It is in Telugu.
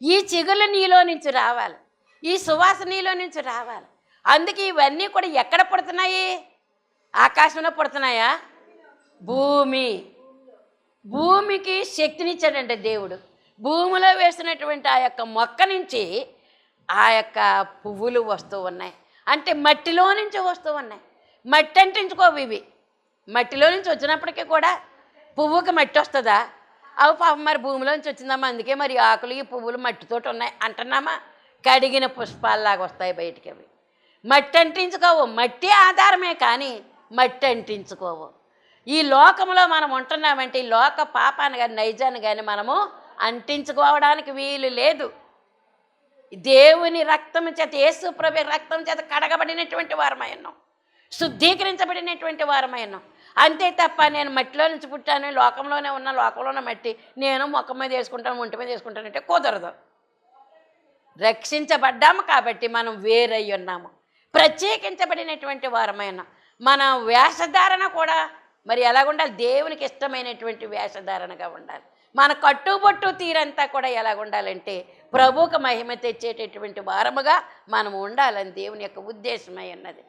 ఈ చిగుళ్ళు నీలో నుంచి రావాలి, ఈ సువాసన నీలో నుంచి రావాలి. అందుకే ఇవన్నీ కూడా ఎక్కడ పుడుతున్నాయి? ఆకాశంలో పుడుతున్నాయా? భూమికి శక్తినిచ్చాడంటే దేవుడు. భూమిలో వేసినటువంటి ఆ యొక్క మొక్క నుంచి ఆ యొక్క పువ్వులు వస్తూ ఉన్నాయి. అంటే మట్టిలో నుంచి వస్తూ ఉన్నాయి. మట్టి అంటించుకోవు ఇవి. మట్టిలో నుంచి వచ్చినప్పటికీ కూడా పువ్వుకి మట్టి వస్తుందా? అవి పాపం మరి భూమిలోంచి వచ్చిందమ్మా, అందుకే మరి ఆకులు ఈ పువ్వులు మట్టితోటి ఉన్నాయి అంటున్నామా? కడిగిన పుష్పాల్లాగా వస్తాయి బయటికి అవి. మట్టి అంటించుకోవు. మట్టి ఆధారమే కానీ మట్టి అంటించుకోవు. ఈ లోకంలో మనం ఉంటున్నామంటే ఈ లోక పాపాన్ని కానీ నైజాన్ని కానీ మనము అంటించుకోవడానికి వీలు లేదు. దేవుని రక్తం చేత, యేసు ప్రభు రక్తం చేత కడగబడినటువంటి వారమై ఉన్నాం, శుద్ధీకరించబడినటువంటి వారమై ఉన్నాం. అంతే తప్ప నేను మట్టిలో నుంచి పుట్టాను, లోకంలోనే ఉన్న, లోకంలోనే మట్టి, నేను ముఖం మీద వేసుకుంటాను, ఒంటి మీద వేసుకుంటానంటే కుదరదు. రక్షించబడ్డాము కాబట్టి మనం వేరై ఉన్నాము, ప్రత్యేకించబడినటువంటి వారమై ఉన్నాం. మన వేషధారణ కూడా మరి ఎలాగుండాలి? దేవునికి ఇష్టమైనటువంటి వేషధారణగా ఉండాలి. మన కట్టుబొట్టు తీరంతా కూడా ఎలాగుండాలంటే ప్రభువుకు మహిమ తెచ్చేటటువంటి వారముగా మనం ఉండాలని దేవుని యొక్క ఉద్దేశమై ఉన్నది.